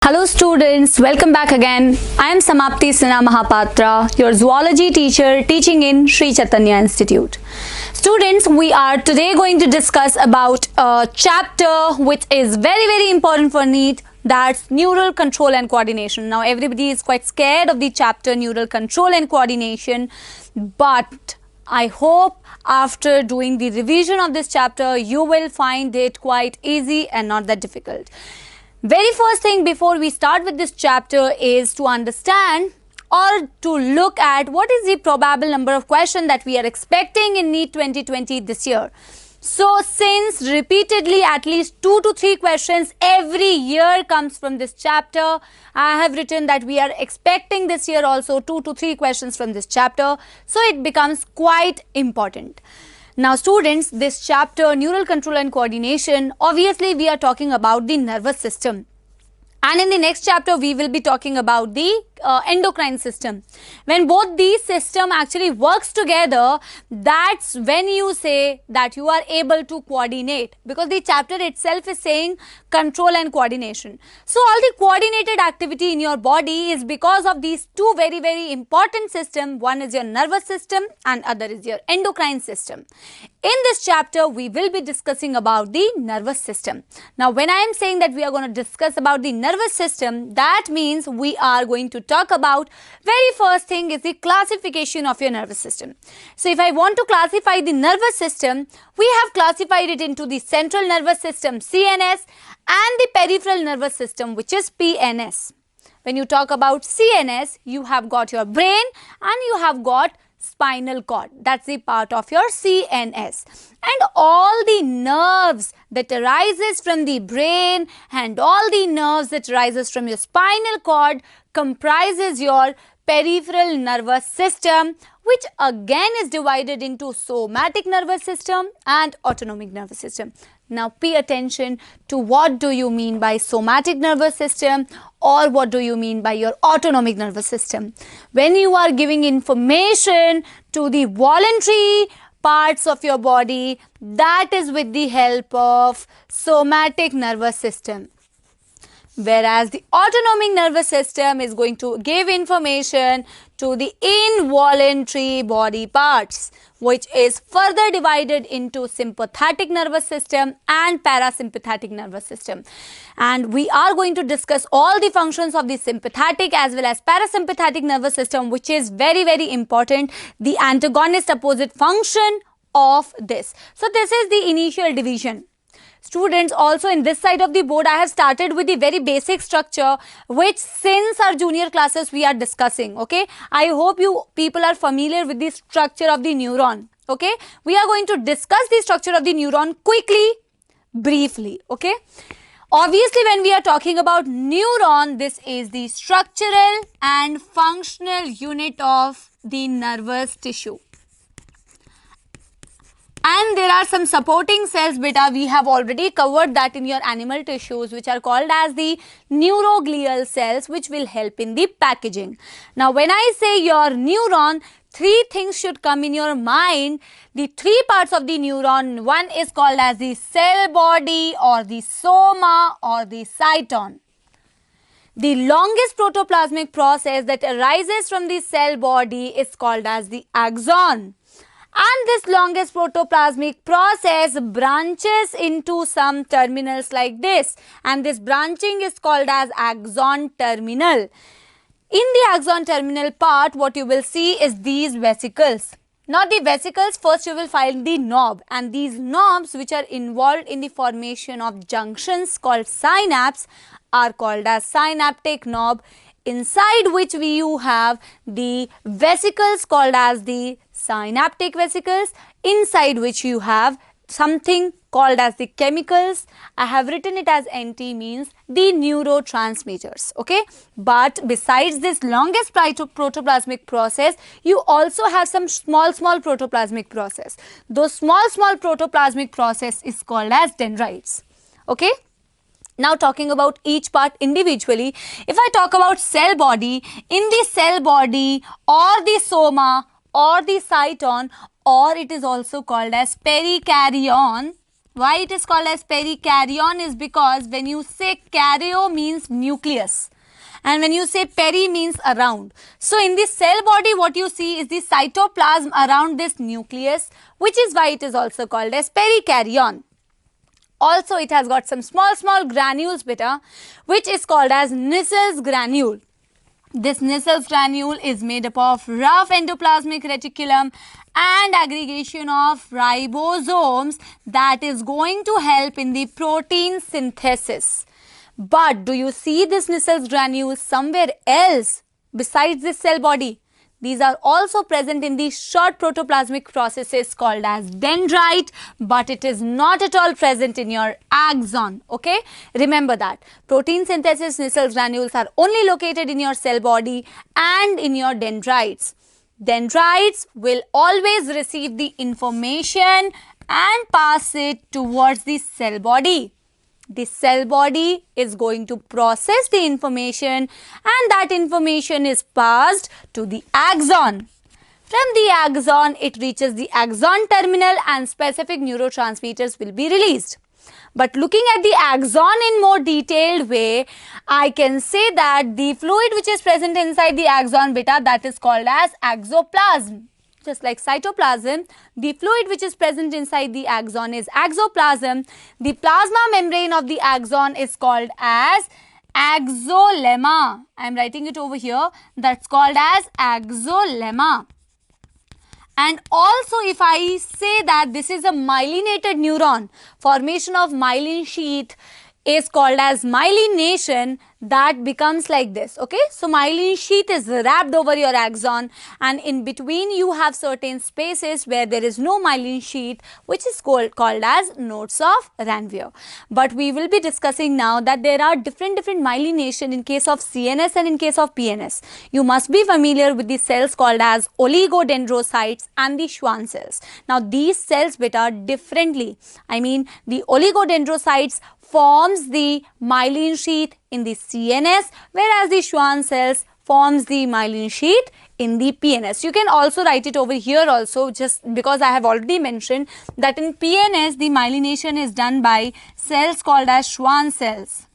Hello students, welcome back again. I am Samapti Sinha Mahapatra, your zoology teacher teaching in Sri Chaitanya Institute. Students, we are today going to discuss about a chapter which is very important for NEET, that's neural control and coordination. Now everybody is quite scared of the chapter neural control and coordination, but I hope after doing the revision of this chapter you will find it quite easy and not that difficult. Very first thing before we start with this chapter is to understand or to look at what is the probable number of questions that we are expecting in NEET 2020 this year. So since repeatedly at least 2 to 3 questions every year comes from this chapter, I have written that we are expecting this year also 2 to 3 questions from this chapter. So it becomes quite important. Now students, this chapter neural control and coordination, obviously we are talking about the nervous system. And in the next chapter, we will be talking about the endocrine system. When both these systems actually works together, that's when you say that you are able to coordinate, because the chapter itself is saying control and coordination. So all the coordinated activity in your body is because of these two very important systems. One is your nervous system and other is your endocrine system. In this chapter, we will be discussing about the nervous system. Now, when I am saying that we are going to discuss about the nervous system, that means we are going to talk about very first thing is the classification of your nervous system. So, if I want to classify the nervous system, we have classified it into the central nervous system CNS and the peripheral nervous system, which is PNS. When you talk about CNS, you have got your brain and you have got spinal cord. That's the part of your CNS. And all the nerves that arises from the brain and all the nerves that arises from your spinal cord comprises your peripheral nervous system, which again is divided into somatic nervous system and autonomic nervous system. Now pay attention to what do you mean by somatic nervous system or what do you mean by your autonomic nervous system. When you are giving information to the voluntary parts of your body, that is with the help of somatic nervous system. Whereas the autonomic nervous system is going to give information to the involuntary body parts, which is further divided into sympathetic nervous system and parasympathetic nervous system. And we are going to discuss all the functions of the sympathetic as well as parasympathetic nervous system, which is very important, the antagonist opposite function of this. So this is the initial division. Students, also in this side of the board, I have started with the very basic structure, which since our junior classes we are discussing, okay. I hope you people are familiar with the structure of the neuron, okay. We are going to discuss the structure of the neuron quickly, briefly, okay. Obviously, when we are talking about neuron, this is the structural and functional unit of the nervous tissue. And there are some supporting cells, beta, we have already covered that in your animal tissues, which are called as the neuroglial cells, which will help in the packaging. Now, when I say your neuron, 3 things should come in your mind. The 3 parts of the neuron, one is called as the cell body or the soma or the cyton. The longest protoplasmic process that arises from the cell body is called as the axon. And this longest protoplasmic process branches into some terminals like this, and this branching is called as axon terminal. In the axon terminal part, what you will see is these vesicles. Not the vesicles, first you will find the knob, and these knobs which are involved in the formation of junctions called synapse are called as synaptic knob, inside which you have the vesicles called as the synaptic vesicles, inside which you have something called as the chemicals. I have written it as NT, means the neurotransmitters, okay. But besides this longest protoplasmic process, you also have some small protoplasmic process. Those small protoplasmic process is called as dendrites, okay. Now talking about each part individually, if I talk about cell body, in the cell body or the soma or the cyton, or it is also called as perikaryon, Why it is called as perikaryon is because when you say karyo means nucleus and when you say peri means around. So in the cell body what you see is the cytoplasm around this nucleus, which is why it is also called as perikaryon. Also it has got some small granules beta, which is called as Nissls granule. This Nissls granule is made up of rough endoplasmic reticulum and aggregation of ribosomes that is going to help in the protein synthesis. But do you see this Nissls granules somewhere else besides this cell body? These are also present in the short protoplasmic processes called as dendrite, but it is not at all present in your axon. Okay, remember that. Protein synthesis Nissls granules are only located in your cell body and in your dendrites. Dendrites will always receive the information and pass it towards the cell body. The cell body is going to process the information and that information is passed to the axon. From the axon, it reaches the axon terminal and specific neurotransmitters will be released. But looking at the axon in more detailed way, I can say that the fluid which is present inside the axon beta, that is called as axoplasm. Just like cytoplasm, the fluid which is present inside the axon is axoplasm. The plasma membrane of the axon is called as axolemma. I am writing it over here. That's called as axolemma. And also if I say that this is a myelinated neuron, formation of myelin sheath is called as myelination, that becomes like this. Okay, so myelin sheath is wrapped over your axon and in between you have certain spaces where there is no myelin sheath, which is called as nodes of Ranvier. But we will be discussing now that there are different myelination in case of CNS and in case of PNS. You must be familiar with the cells called as oligodendrocytes and the Schwann cells. Now these cells beta differently. I mean the oligodendrocytes forms the myelin sheath in the CNS, whereas the Schwann cells forms the myelin sheath in the PNS. You can also write it over here also, just because I have already mentioned that in PNS the myelination is done by cells called as Schwann cells.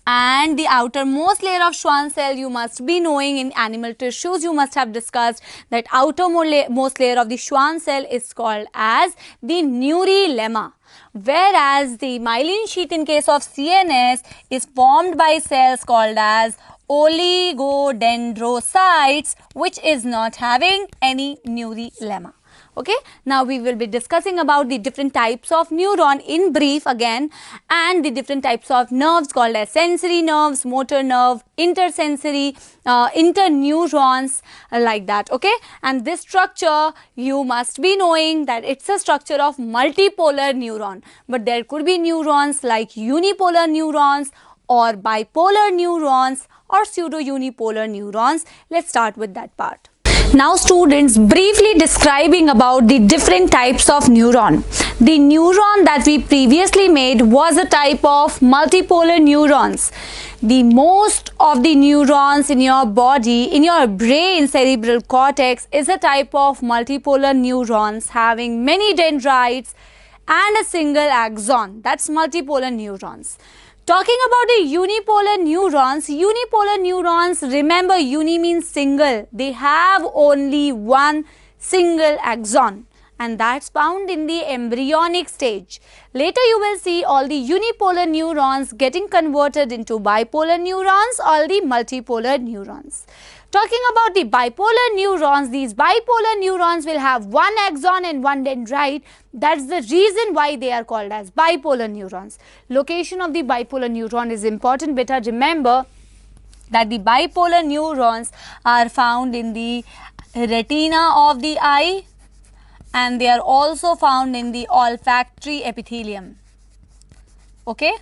And the outermost layer of Schwann cell, you must be knowing in animal tissues, you must have discussed that outermost layer of the Schwann cell is called as the neurilemma. Whereas the myelin sheath in case of CNS is formed by cells called as oligodendrocytes, which is not having any neurilemma. Okay, now we will be discussing about the different types of neuron in brief again, and the different types of nerves called as sensory nerves, motor nerve, intersensory, interneurons, like that. Okay, and this structure you must be knowing that it's a structure of multipolar neuron, but there could be neurons like unipolar neurons or bipolar neurons or pseudo-unipolar neurons. Let's start with that part. Now students, briefly describing about the different types of neuron. The neuron that we previously made was a type of multipolar neurons. The most of the neurons in your body, in your brain cerebral cortex, is a type of multipolar neurons having many dendrites and a single axon. That's multipolar neurons. Talking about the unipolar neurons, remember uni means single. They have only one single axon and that's found in the embryonic stage. Later you will see all the unipolar neurons getting converted into bipolar neurons or the multipolar neurons. Talking about the bipolar neurons, these bipolar neurons will have one axon and one dendrite. That's the reason why they are called as bipolar neurons. Location of the bipolar neuron is important. Better remember that the bipolar neurons are found in the retina of the eye and they are also found in the olfactory epithelium. Okay.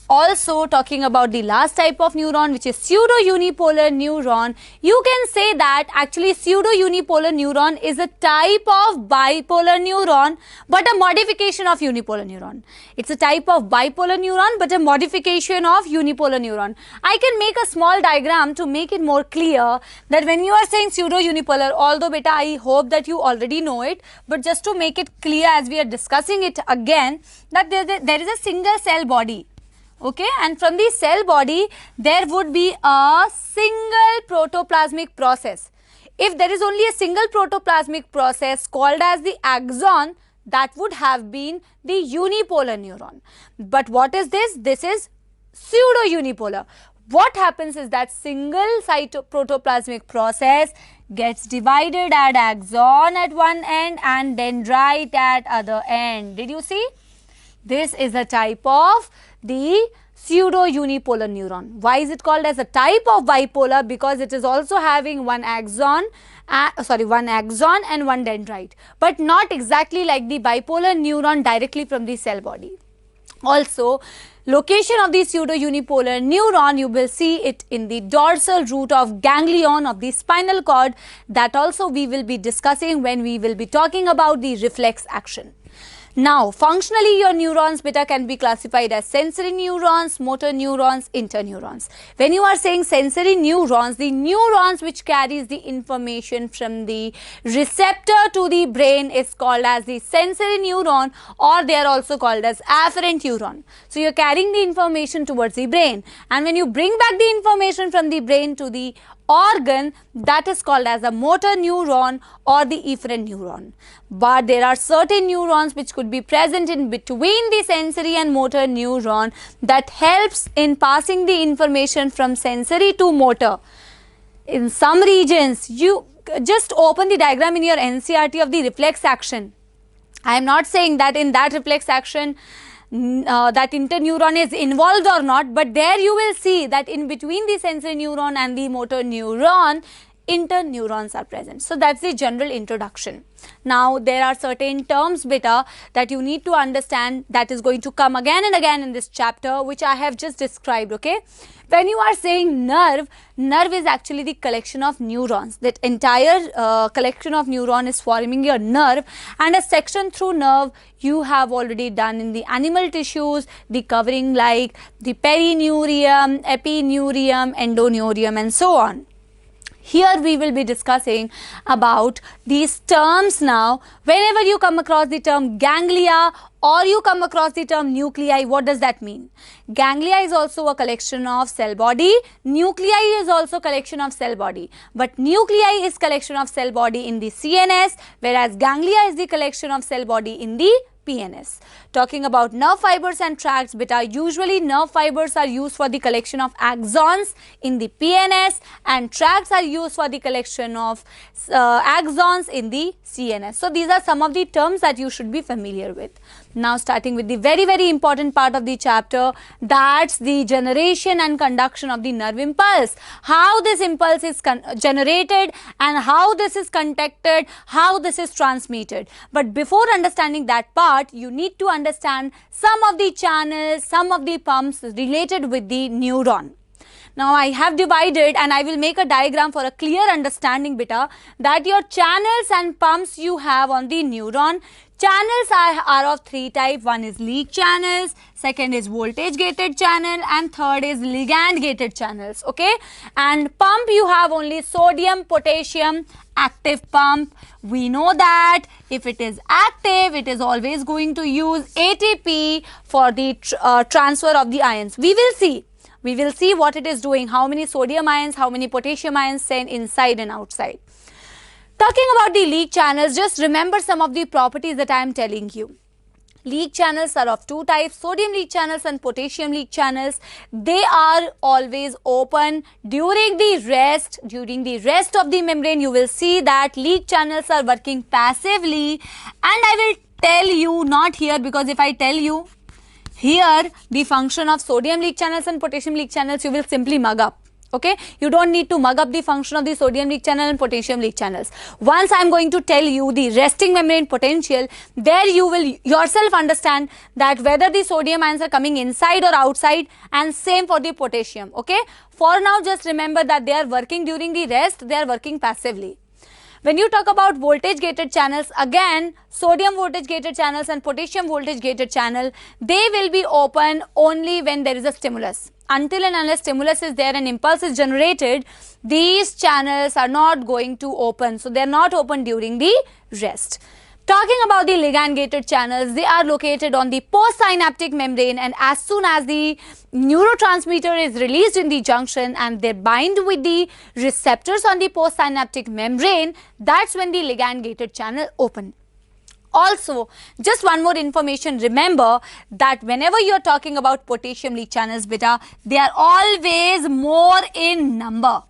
Also talking about the last type of neuron, which is pseudo-unipolar neuron, you can say that actually pseudo-unipolar neuron is a type of bipolar neuron but a modification of unipolar neuron. It's a type of bipolar neuron but a modification of unipolar neuron. I can make a small diagram to make it more clear that when you are saying pseudo-unipolar, although beta I hope that you already know it, but just to make it clear as we are discussing it again, that there is a single cell body. Okay, and from the cell body there would be a single protoplasmic process. If there is only a single protoplasmic process called as the axon, that would have been the unipolar neuron. But what is this? This is pseudo-unipolar. What happens is that single protoplasmic process gets divided at axon at one end and dendrite at other end. Did you see? This is a type of the pseudo-unipolar neuron. Why is it called as a type of bipolar? Because it is also having one axon and one dendrite, but not exactly like the bipolar neuron directly from the cell body. Also, location of the pseudo-unipolar neuron, you will see it in the dorsal root of ganglion of the spinal cord. That also we will be discussing when we will be talking about the reflex action. Now, functionally your neurons beta can be classified as sensory neurons, motor neurons, interneurons. When you are saying sensory neurons, the neurons which carries the information from the receptor to the brain is called as the sensory neuron, or they are also called as afferent neuron. So, you are carrying the information towards the brain, and when you bring back the information from the brain to the organ, that is called as a motor neuron or the efferent neuron. But there are certain neurons which could be present in between the sensory and motor neuron that helps in passing the information from sensory to motor. In some regions, you just open the diagram in your NCERT of the reflex action. I am not saying that in that reflex action that interneuron is involved or not, but there you will see that in between the sensory neuron and the motor neuron, interneurons are present. So, that is the general introduction. Now, there are certain terms beta that you need to understand that is going to come again and again in this chapter, which I have just described. Okay, when you are saying nerve, nerve is actually the collection of neurons. That entire collection of neuron is forming your nerve, and a section through nerve you have already done in the animal tissues, the covering like the perineurium, epineurium, endoneurium and so on. Here we will be discussing about these terms now. Whenever you come across the term ganglia or you come across the term nuclei, what does that mean? Ganglia is also a collection of cell body, nuclei is also collection of cell body, but nuclei is collection of cell body in the CNS, whereas ganglia is the collection of cell body in the PNS. Talking about nerve fibers and tracts beta, usually nerve fibers are used for the collection of axons in the PNS and tracts are used for the collection of axons in the CNS. So, these are some of the terms that you should be familiar with. Now, starting with the very important part of the chapter, that's the generation and conduction of the nerve impulse. How this impulse is generated and how this is conducted, how this is transmitted. But before understanding that part, you need to understand some of the channels, some of the pumps related with the neuron. Now, I have divided and I will make a diagram for a clear understanding beta that your channels and pumps you have on the neuron. Channels are of three types. One is leak channels, second is voltage gated channel and third is ligand gated channels. Okay, and pump you have only sodium, potassium, active pump. We know that if it is active, it is always going to use ATP for the transfer of the ions. We will see what it is doing, how many sodium ions, how many potassium ions send inside and outside. Talking about the leak channels, just remember some of the properties that I am telling you. Leak channels are of two types, sodium leak channels and potassium leak channels. They are always open during the rest. During the rest of the membrane, you will see that leak channels are working passively, and I will tell you, not here, because if I tell you here the function of sodium leak channels and potassium leak channels, you will simply mug up. Okay, you don't need to mug up the function of the sodium leak channel and potassium leak channels. Once I am going to tell you the resting membrane potential, there you will yourself understand that whether the sodium ions are coming inside or outside, and same for the potassium. Okay, for now just remember that they are working during the rest, they are working passively. When you talk about voltage gated channels, again sodium voltage gated channels and potassium voltage gated channel, they will be open only when there is a stimulus. Until and unless stimulus is there and impulse is generated, these channels are not going to open. So they are not open during the rest. Talking about the ligand gated channels, they are located on the postsynaptic membrane, and as soon as the neurotransmitter is released in the junction and they bind with the receptors on the postsynaptic membrane, that's when the ligand gated channel open. Also, just one more information, remember that whenever you are talking about potassium leak channels, beta, they are always more in number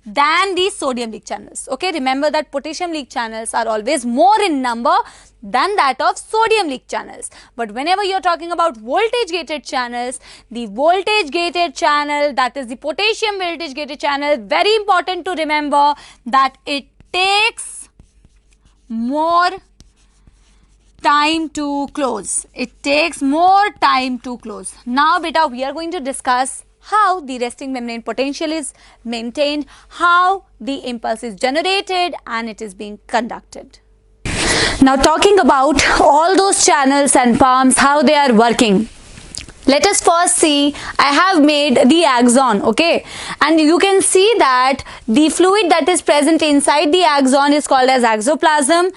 than the sodium leak channels. Okay, remember that potassium leak channels are always more in number than that of sodium leak channels. But whenever you are talking about voltage gated channels, the voltage gated channel, that is the potassium voltage gated channel, very important to remember that it takes more time to close. It takes more time to close. Now beta, we are going to discuss how the resting membrane potential is maintained, how the impulse is generated and it is being conducted. Now talking about all those channels and pumps, how they are working. Let us first see, I have made the axon, okay, and you can see that the fluid that is present inside the axon is called as axoplasm,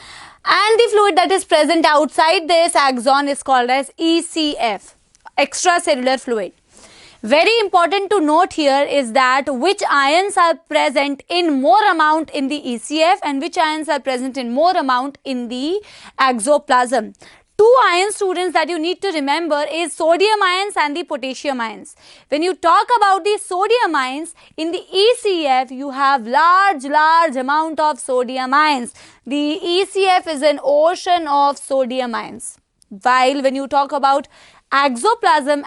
and the fluid that is present outside this axon is called as ECF, extracellular fluid. Very important to note here is that which ions are present in more amount in the ECF and which ions are present in more amount in the axoplasm. Two ion, students, that you need to remember is sodium ions and the potassium ions. When you talk about the sodium ions, in the ECF you have large amount of sodium ions. The ECF is an ocean of sodium ions. While when you talk about axoplasm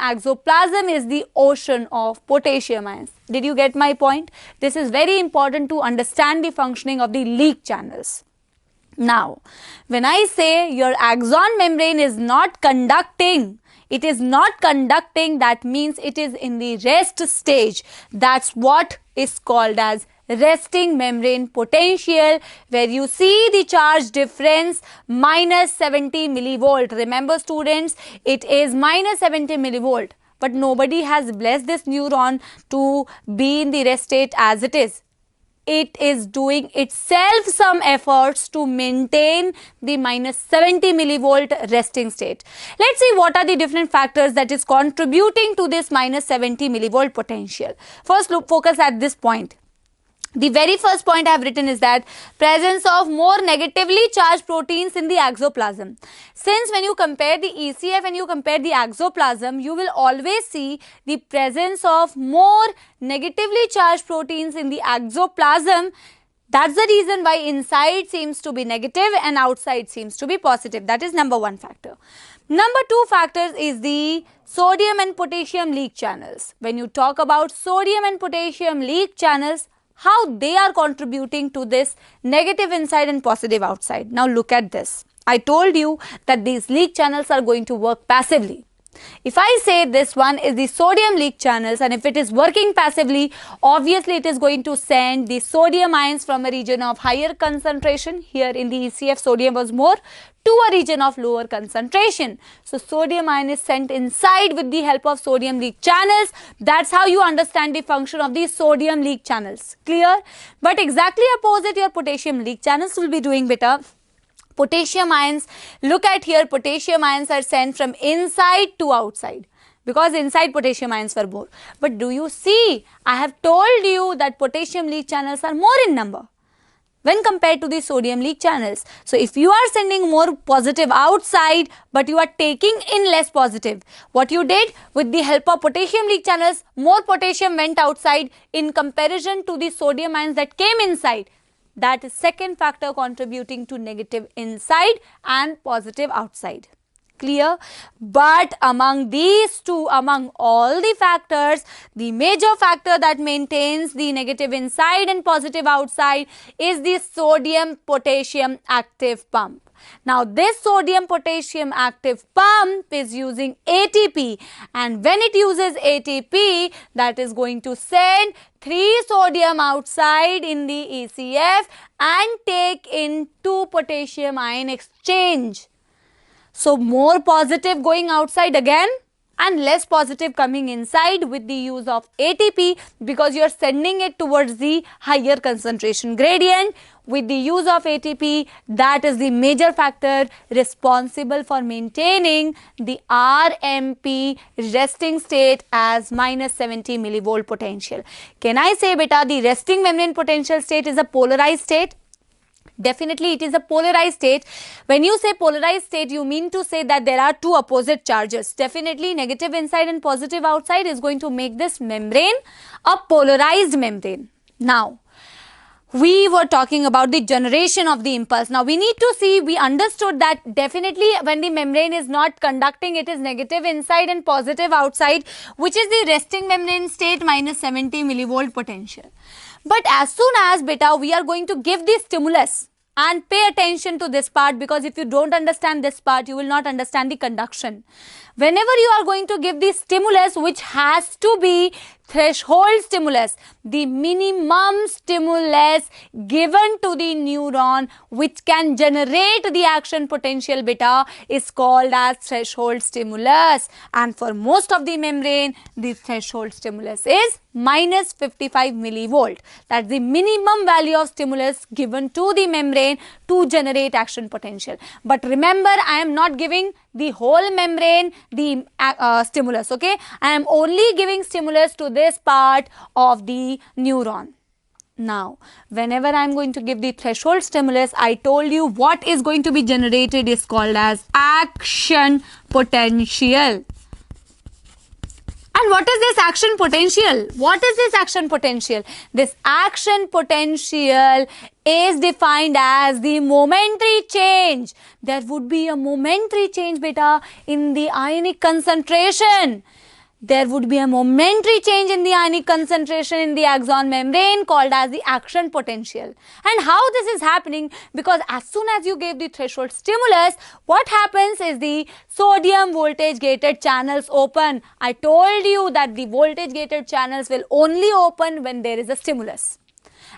is the ocean of potassium ions. Did you get my point? This is very important to understand the functioning of the leak channels. Now, when I say your axon membrane is not conducting, it is not conducting, that means it is in the rest stage. That's what is called as resting membrane potential, where you see the charge difference minus 70 millivolt. Remember students, it is minus 70 millivolt, but nobody has blessed this neuron to be in the rest state as it is. It is doing itself some efforts to maintain the minus 70 millivolt resting state. Let's see what are the different factors that is contributing to this minus 70 millivolt potential. First, look, focus at this point. The very first point I have written is that presence of more negatively charged proteins in the axoplasm. Since when you compare the ECF and you compare the axoplasm, you will always see the presence of more negatively charged proteins in the axoplasm. That's the reason why inside seems to be negative and outside seems to be positive. That is number one factor. Number two factors is the sodium and potassium leak channels. When you talk about sodium and potassium leak channels, how they are contributing to this negative inside and positive outside. Now look at this. I told you that these leak channels are going to work passively. If I say this one is the sodium leak channels, and if it is working passively, obviously it is going to send the sodium ions from a region of higher concentration. Here in the ECF, sodium was more, to a region of lower concentration. So sodium ion is sent inside with the help of sodium leak channels. That's how you understand the function of the sodium leak channels. Clear? But exactly opposite your potassium leak channels will be doing better. Potassium ions, look at here, potassium ions are sent from inside to outside, because inside potassium ions were more. But do you see, I have told you that potassium leak channels are more in number when compared to the sodium leak channels. So if you are sending more positive outside but you are taking in less positive, what you did with the help of potassium leak channels, more potassium went outside in comparison to the sodium ions that came inside. That is second factor contributing to negative inside and positive outside. clear. But among these two, among all the factors, the major factor that maintains the negative inside and positive outside is the sodium potassium active pump. Now this sodium potassium active pump is using ATP, and when it uses ATP, that is going to send 3 sodium outside in the ECF and take in 2 potassium ion exchange. So more positive going outside again and less positive coming inside with the use of ATP, because you are sending it towards the higher concentration gradient. With the use of ATP, that is the major factor responsible for maintaining the RMP resting state as minus 70 millivolt potential. Can I say beta the resting membrane potential state is a polarized state? Definitely it is a polarized state. When you say polarized state, you mean to say that there are two opposite charges. Definitely negative inside and positive outside is going to make this membrane a polarized membrane. Now, we were talking about the generation of the impulse. Now we need to see, we understood that definitely when the membrane is not conducting, it is negative inside and positive outside, which is the resting membrane state minus 70 millivolt potential. But as soon as beta we are going to give the stimulus, and pay attention to this part, because if you don't understand this part, you will not understand the conduction. Whenever you are going to give the stimulus, which has to be threshold stimulus, the minimum stimulus given to the neuron which can generate the action potential beta is called as threshold stimulus. And for most of the membrane, the threshold stimulus is minus 55 millivolt. That's the minimum value of stimulus given to the membrane to generate action potential. But remember, I am not giving the whole membrane the stimulus, okay? I am only giving stimulus to this part of the neuron. Now, whenever I am going to give the threshold stimulus, I told you what is going to be generated is called as action potential. And what is this action potential? What is this action potential? This action potential is defined as the momentary change. There would be a momentary change beta in the ionic concentration. There would be a momentary change in the ionic concentration in the axon membrane called as the action potential. And how this is happening? Because as soon as you gave the threshold stimulus, what happens is the sodium voltage gated channels open. I told you that the voltage gated channels will only open when there is a stimulus.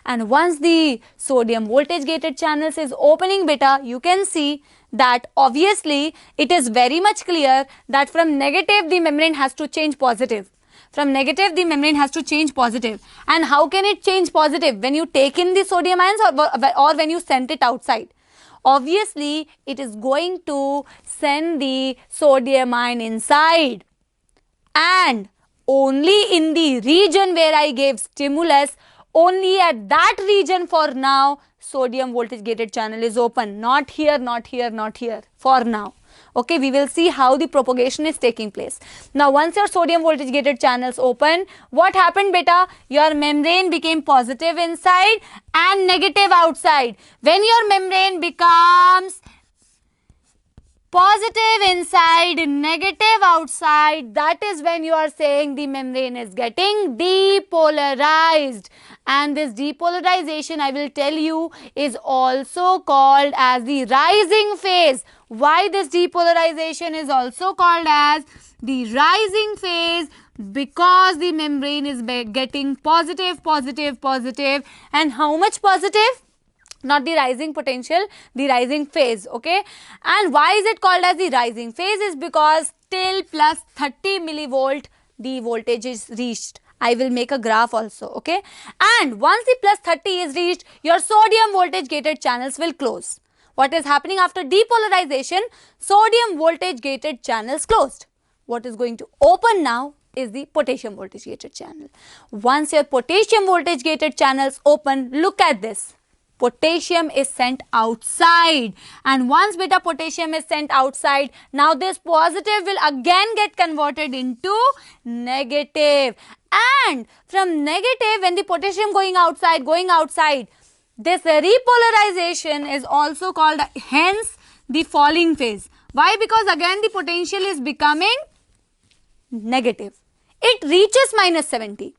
And once the sodium voltage gated channels is opening beta, you can see that obviously it is very much clear that from negative the membrane has to change positive. From negative the membrane has to change positive. And how can it change positive? When you take in the sodium ions or when you send it outside. Obviously it is going to send the sodium ion inside. And only in the region where I gave stimulus, only at that region for now, sodium voltage gated channel is open. Not here, not here, not here for now. Okay, we will see how the propagation is taking place. Now, once your sodium voltage gated channels open, what happened beta? Your membrane became positive inside and negative outside. When your membrane becomes positive inside, negative outside, that is when you are saying the membrane is getting depolarized. And this depolarization, I will tell you, is also called as the rising phase. Why this depolarization is also called as the rising phase? Because the membrane is getting positive, positive, positive. And how much positive? Not the rising potential, the rising phase, okay? And why is it called as the rising phase? Is because till plus 30 millivolt the voltage is reached. I will make a graph also, okay? And once the plus 30 is reached, your sodium voltage gated channels will close. What is happening after depolarization? Sodium voltage gated channels closed. What is going to open now is the potassium voltage gated channel. Once your potassium voltage gated channels open, look at this. Potassium is sent outside, and once beta potassium is sent outside, now this positive will again get converted into negative. And from negative, when the potassium going outside, this repolarization is also called hence the falling phase. Why? Because again the potential is becoming negative. It reaches minus 70.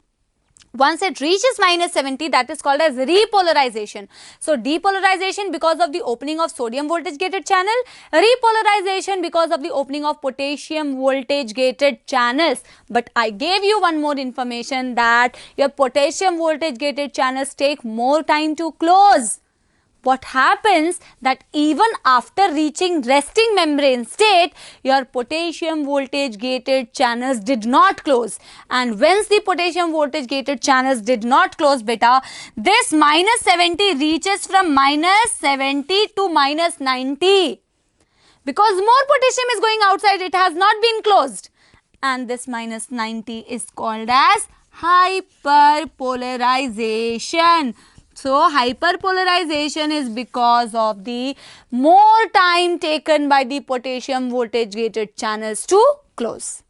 Once it reaches minus 70, that is called as repolarization. So depolarization because of the opening of sodium voltage gated channel, repolarization because of the opening of potassium voltage gated channels. But I gave you one more information that your potassium voltage gated channels take more time to close. What happens that even after reaching resting membrane state, your potassium voltage gated channels did not close, and once the potassium voltage gated channels did not close, beta, this minus 70 reaches from minus 70 to minus 90 because more potassium is going outside, it has not been closed, and this minus 90 is called as hyperpolarization. So hyperpolarization is because of the more time taken by the potassium voltage gated channels to close.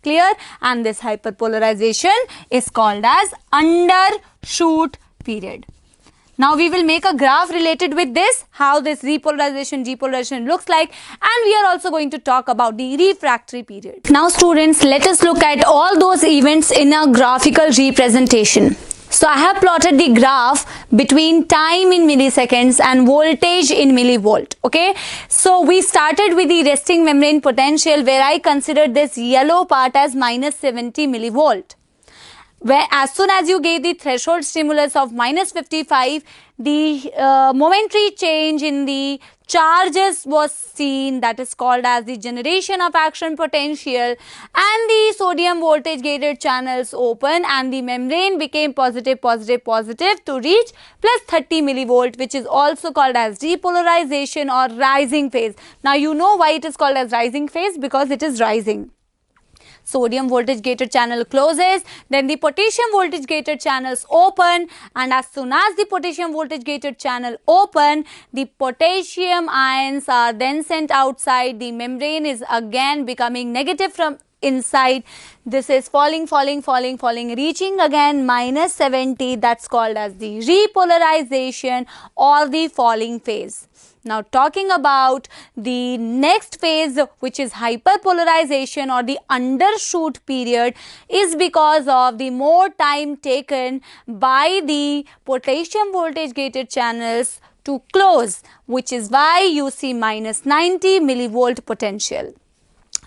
Clear? And this hyperpolarization is called as undershoot period. Now we will make a graph related with this, how this repolarization, depolarization looks like, and we are also going to talk about the refractory period. Now students, let us look at all those events in a graphical representation. So I have plotted the graph between time in milliseconds and voltage in millivolt. Okay. So we started with the resting membrane potential where I considered this yellow part as minus 70 millivolt. Where as soon as you gave the threshold stimulus of minus 55, the momentary change in the charges was seen, that is called as the generation of action potential, and the sodium voltage gated channels open and the membrane became positive, positive, positive to reach plus 30 millivolt, which is also called as depolarization or rising phase. Now you know why it is called as rising phase, because it is rising. Sodium voltage gated channel closes, then the potassium voltage gated channels open, and as soon as the potassium voltage gated channel open, the potassium ions are then sent outside. The membrane is again becoming negative from inside. This is falling, falling, falling, falling, reaching again minus 70. That's called as the repolarization or the falling phase. Now talking about the next phase, which is hyperpolarization or the undershoot period, is because of the more time taken by the potassium voltage gated channels to close, which is why you see minus 90 millivolt potential.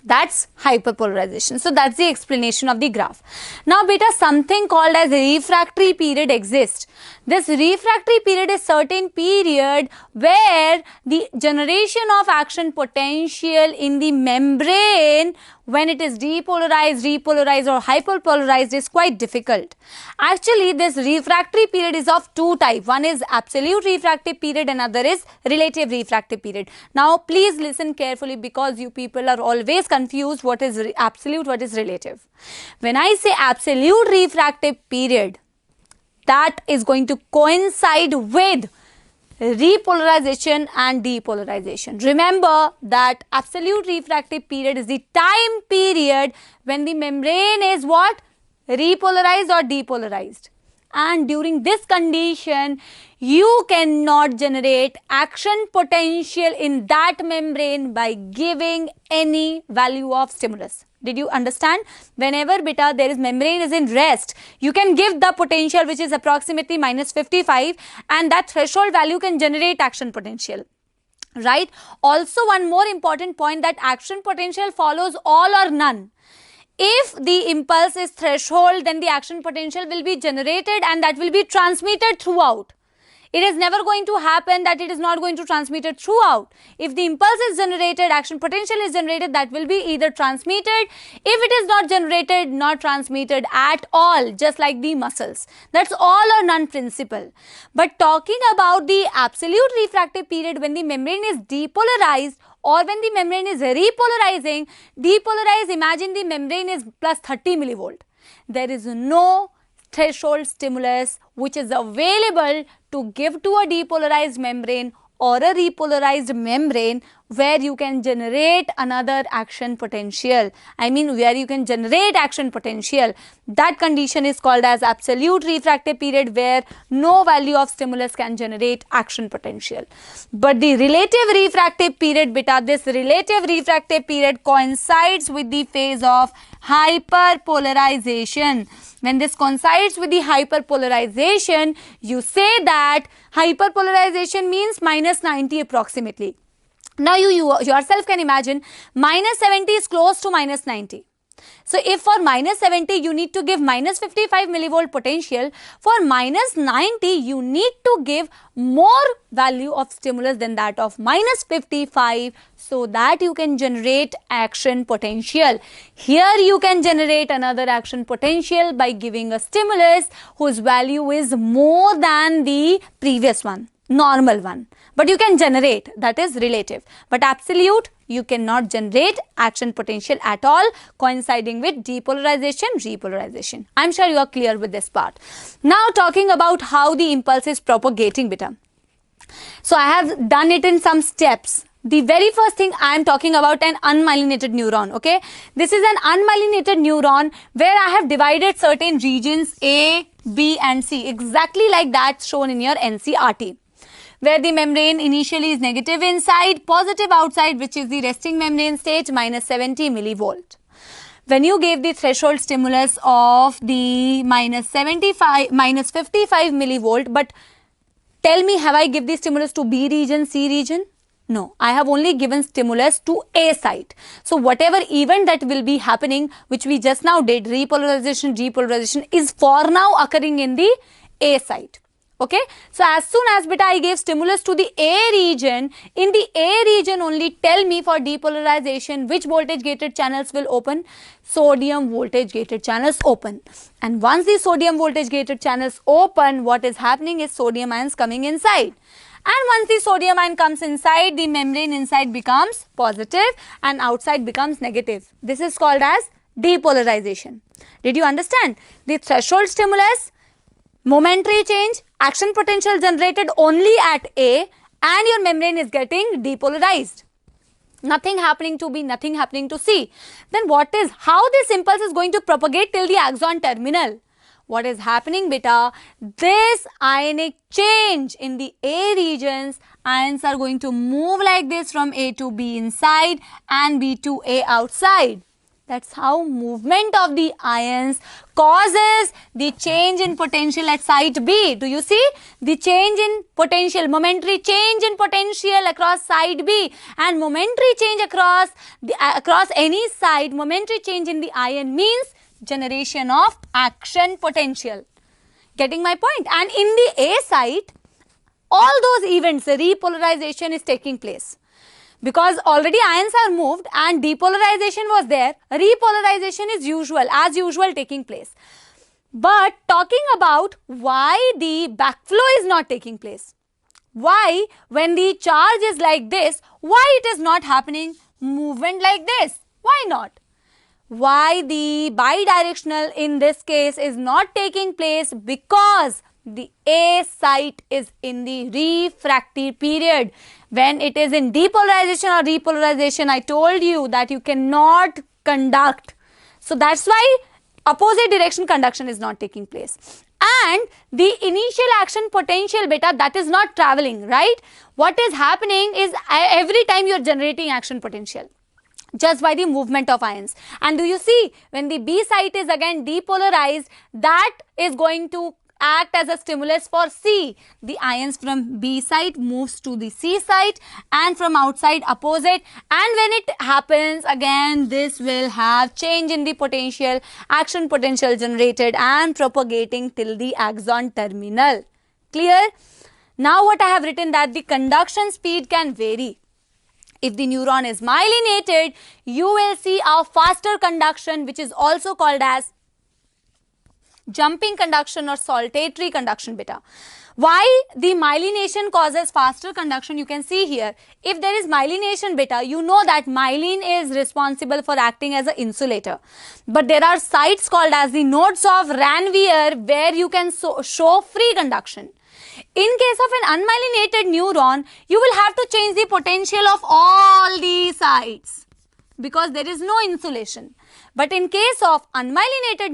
That's hyperpolarization. So that's the explanation of the graph. Now beta, something called as refractory period exists. This refractory period is certain period where the generation of action potential in the membrane when it is depolarized, repolarized or hyperpolarized is quite difficult. Actually, this refractory period is of two types. One is absolute refractive period, another is relative refractive period. Now, please listen carefully because you people are always confused what is absolute, what is relative. When I say absolute refractive period, that is going to coincide with repolarization and depolarization. Remember that absolute refractive period is the time period when the membrane is what? Repolarized or depolarized. And during this condition, you cannot generate action potential in that membrane by giving any value of stimulus. Did you understand? Whenever beta there is membrane is in rest, you can give the potential which is approximately minus 55 and that threshold value can generate action potential. Right? Also one more important point, that action potential follows all or none. If the impulse is threshold, then the action potential will be generated and that will be transmitted throughout. It is never going to happen that it is not going to transmit it throughout. If the impulse is generated, action potential is generated, that will be either transmitted. If it is not generated, not transmitted at all, just like the muscles. That's all or none principle. But talking about the absolute refractive period when the membrane is depolarized or when the membrane is repolarizing, depolarized, imagine the membrane is plus 30 millivolt. There is no threshold stimulus which is available to give to a depolarized membrane or a repolarized membrane where you can generate another action potential. I mean where you can generate action potential. That condition is called as absolute refractive period, where no value of stimulus can generate action potential. But the relative refractive period, beta, this relative refractive period coincides with the phase of hyperpolarization. When this coincides with the hyperpolarization, you say that hyperpolarization means minus 90 approximately. Now you yourself can imagine minus 70 is close to minus 90. So if for minus 70 you need to give minus 55 millivolt potential, for minus 90 you need to give more value of stimulus than that of minus 55, so that you can generate action potential. Here you can generate another action potential by giving a stimulus whose value is more than the previous one, normal one. But you can generate, that is relative. But absolute, you cannot generate action potential at all, coinciding with depolarization, repolarization. I am sure you are clear with this part. Now talking about how the impulse is propagating, beta. So I have done it in some steps. The very first thing I am talking about an unmyelinated neuron, okay. This is an unmyelinated neuron where I have divided certain regions A, B and C, exactly like that shown in your NCERT. Where the membrane initially is negative inside, positive outside, which is the resting membrane state, minus 70 millivolt. When you gave the threshold stimulus of the minus 55 millivolt, but tell me, have I given the stimulus to B region, C region? No, I have only given stimulus to A site. So whatever event that will be happening, which we just now did, repolarization, depolarization, is for now occurring in the A site. Okay, so as soon as beta I gave stimulus to the A region, in the A region only tell me for depolarization which voltage gated channels will open. Sodium voltage gated channels open, and once the sodium voltage gated channels open, what is happening is sodium ions coming inside, and once the sodium ion comes inside, the membrane inside becomes positive and outside becomes negative. This is called as depolarization. Did you understand? The threshold stimulus, momentary change, action potential generated only at A, and your membrane is getting depolarized. Nothing happening to B, nothing happening to C. Then how this impulse is going to propagate till the axon terminal? What is happening, beta? This ionic change in the A regions, ions are going to move like this from A to B inside and B to A outside. That's how movement of the ions causes the change in potential at site B. Do you see? The change in potential, momentary change in potential across site B, and momentary change across any side, momentary change in the ion means generation of action potential. Getting my point? And in the A site, all those events, the repolarization is taking place. Because already ions are moved and depolarization was there, repolarization is as usual taking place. But talking about why the backflow is not taking place. Why, when the charge is like this, why it is not happening movement like this? Why not? Why the bidirectional in this case is not taking place? Because the A site is in the refractive period. When it is in depolarization or repolarization, I told you that you cannot conduct. So that's why opposite direction conduction is not taking place. And the initial action potential, beta, that is not traveling, right? What is happening is every time you are generating action potential just by the movement of ions. And do you see, when the B site is again depolarized, that is going to act as a stimulus for C. The ions from B site moves to the C site and from outside opposite, and when it happens again, this will have change in the potential, action potential generated and propagating till the axon terminal. Clear? Now what I have written, that the conduction speed can vary. If the neuron is myelinated, you will see a faster conduction, which is also called as jumping conduction or saltatory conduction beta. Why the myelination causes faster conduction? You can see here, if there is myelination beta, you know that myelin is responsible for acting as an insulator. But there are sites called as the nodes of Ranvier where you can show free conduction. In case of an unmyelinated neuron, you will have to change the potential of all these sites because there is no insulation. But in case of myelinated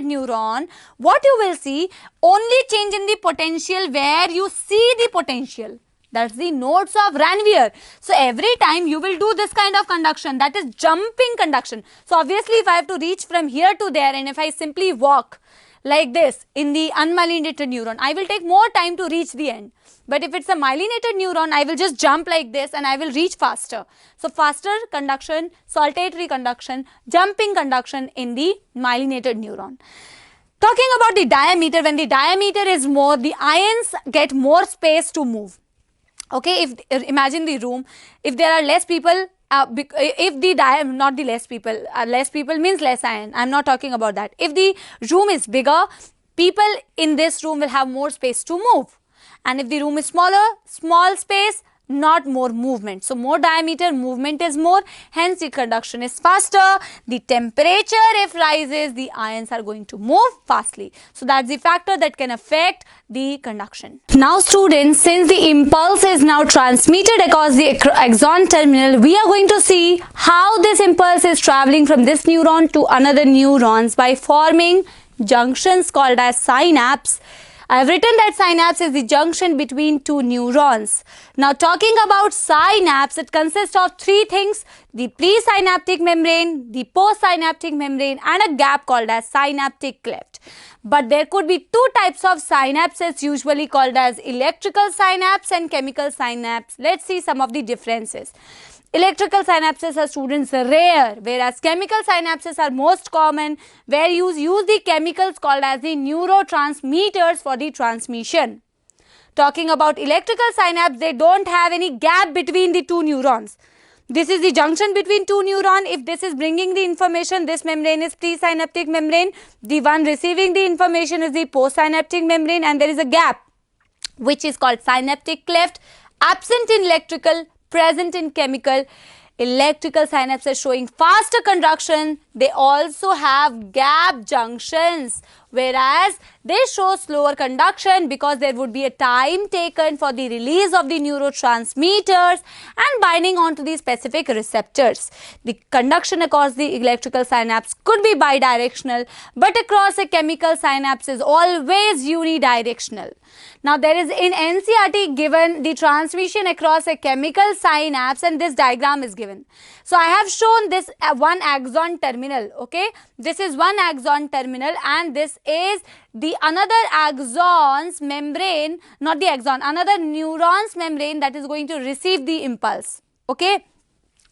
neuron, what you will see, only change in the potential where you see the potential. That's the nodes of Ranvier. So every time you will do this kind of conduction, that is jumping conduction. So obviously if I have to reach from here to there and if I simply walk like this in the unmyelinated neuron, I will take more time to reach the end. But if it's a myelinated neuron, I will just jump like this and I will reach faster. So faster conduction, saltatory conduction, jumping conduction in the myelinated neuron. Talking about the diameter, when the diameter is more, the ions get more space to move. Okay, if imagine the room, if there are less people, less people means less ion. I'm not talking about that. If the room is bigger, people in this room will have more space to move. And if the room is smaller, small space, not more movement. So more diameter, movement is more, hence the conduction is faster. The temperature if rises, the ions are going to move fastly. So that's the factor that can affect the conduction. Now students, since the impulse is now transmitted across the axon terminal, we are going to see how this impulse is traveling from this neuron to another neurons by forming junctions called as synapse. I have written that synapse is the junction between two neurons. Now talking about synapse, it consists of three things: the presynaptic membrane, the postsynaptic membrane, and a gap called as synaptic cleft. But there could be two types of synapses usually called as electrical synapse and chemical synapse. Let's see some of the differences. Electrical synapses are, students, rare, whereas chemical synapses are most common, where you use the chemicals called as the neurotransmitters for the transmission. Talking about electrical synapse, they don't have any gap between the two neurons. This is the junction between two neurons. If this is bringing the information, this membrane is presynaptic membrane. The one receiving the information is the postsynaptic membrane, and there is a gap which is called synaptic cleft, absent in electrical, present in chemical. Electrical synapses showing faster conduction, they also have gap junctions, whereas they show slower conduction because there would be a time taken for the release of the neurotransmitters and binding onto the specific receptors. The conduction across the electrical synapse could be bidirectional, but across a chemical synapse is always unidirectional. Now there is in NCERT given the transmission across a chemical synapse, and this diagram is given. So I have shown this one axon terminal, okay. This is one axon terminal and this is the another axon's membrane, not the axon, another neuron's membrane that is going to receive the impulse, okay.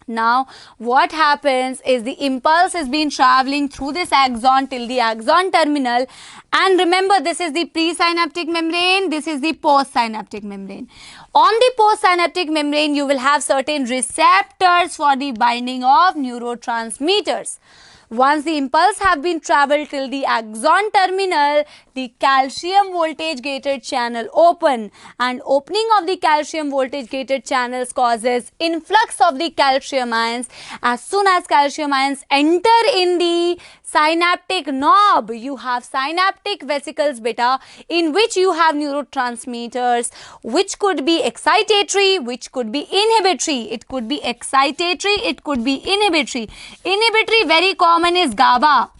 Now what happens is the impulse has been traveling through this axon till the axon terminal, and remember this is the presynaptic membrane, this is the postsynaptic membrane. On the postsynaptic membrane you will have certain receptors for the binding of neurotransmitters. Once the impulse have been traveled till the axon terminal, the calcium voltage gated channel open, and opening of the calcium voltage gated channels causes influx of the calcium ions. As soon as calcium ions enter in the synaptic knob, you have synaptic vesicles beta, in which you have neurotransmitters, which could be excitatory, which could be inhibitory. It could be excitatory, it could be inhibitory. Inhibitory very common is GABA,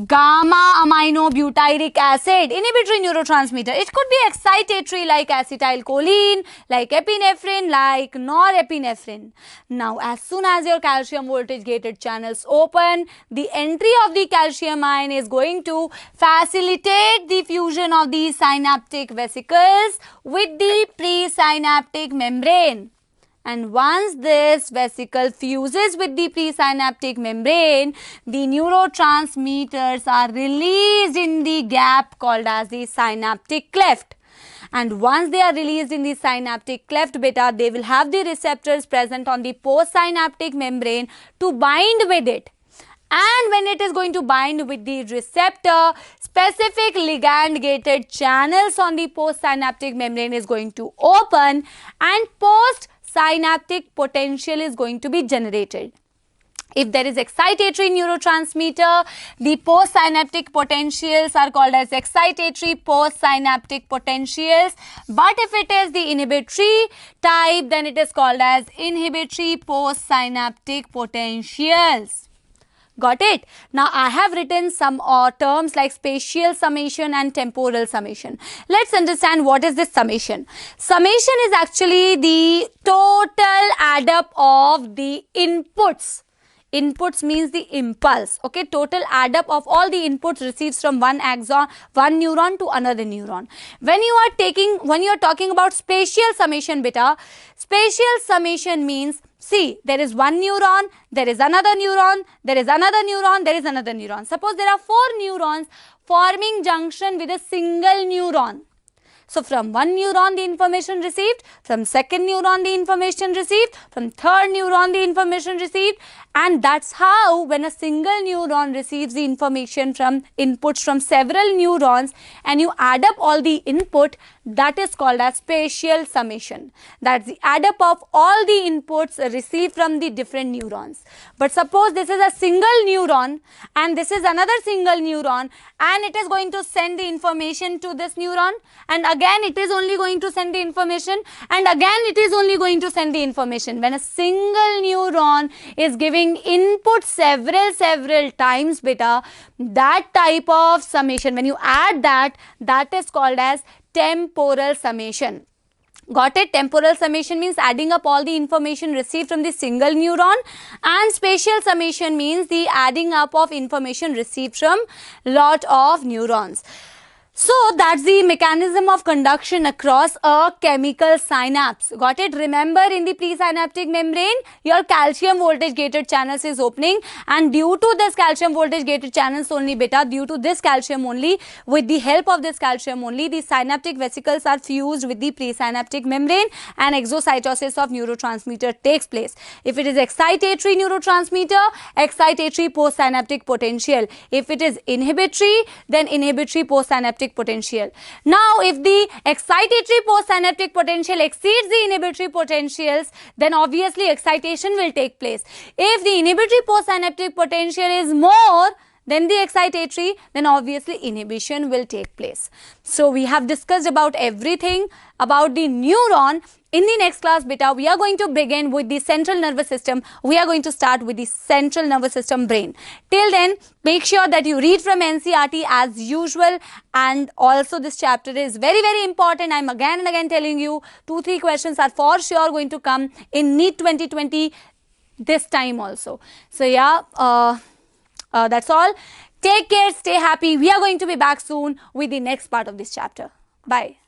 gamma aminobutyric acid, inhibitory neurotransmitter. It could be excitatory like acetylcholine, like epinephrine, like norepinephrine. Now as soon as your calcium voltage gated channels open, the entry of the calcium ion is going to facilitate the fusion of the synaptic vesicles with the presynaptic membrane. And once this vesicle fuses with the presynaptic membrane, the neurotransmitters are released in the gap called as the synaptic cleft. And once they are released in the synaptic cleft beta, they will have the receptors present on the postsynaptic membrane to bind with it. and when it is going to bind with the receptor, specific ligand gated channels on the postsynaptic membrane is going to open and postsynaptic potential is going to be generated. If there is excitatory neurotransmitter, the postsynaptic potentials are called as excitatory postsynaptic potentials. But if it is the inhibitory type, then it is called as inhibitory postsynaptic potentials. Got it? Now I have written some terms like spatial summation and temporal summation. Let's understand what is this summation. Summation is actually the total add up of the inputs. Inputs means the impulse, okay, total add up of all the inputs received from one axon, one neuron to another neuron. When you are talking about spatial summation, beta, spatial summation means, see, there is one neuron, there is another neuron, there is another neuron, there is another neuron. Suppose there are 4 neurons forming junction with a single neuron. So from one neuron the information received, from second neuron the information received, from third neuron the information received, and that's how when a single neuron receives the information from inputs from several neurons and you add up all the input, that is called as spatial summation. That's the add up of all the inputs received from the different neurons. But suppose this is a single neuron and this is another single neuron and it is going to send the information to this neuron, and again it is only going to send the information, and again it is only going to send the information. When a single neuron is giving input several times, beta, that type of summation, when you add that, that is called as temporal summation. Got it? Temporal summation means adding up all the information received from the single neuron, and spatial summation means the adding up of information received from lot of neurons. So that's the mechanism of conduction across a chemical synapse. Got it? Remember, in the presynaptic membrane, your calcium voltage gated channels is opening, and due to this calcium voltage gated channels only, beta, due to this calcium only, with the help of this calcium only, the synaptic vesicles are fused with the presynaptic membrane and exocytosis of neurotransmitter takes place. If it is excitatory neurotransmitter, excitatory postsynaptic potential. If it is inhibitory, then inhibitory postsynaptic potential. Now, if the excitatory postsynaptic potential exceeds the inhibitory potentials, then obviously excitation will take place. If the inhibitory postsynaptic potential is more than the excitatory, then obviously inhibition will take place. So we have discussed about everything about the neuron. In the next class, beta, we are going to begin with the central nervous system. We are going to start with the central nervous system, brain. Till then, make sure that you read from NCERT as usual, and also this chapter is very important. I am again and again telling you, 2-3 questions are for sure going to come in NEET 2020 this time also. So yeah, that's all. Take care, stay happy. We are going to be back soon with the next part of this chapter. Bye.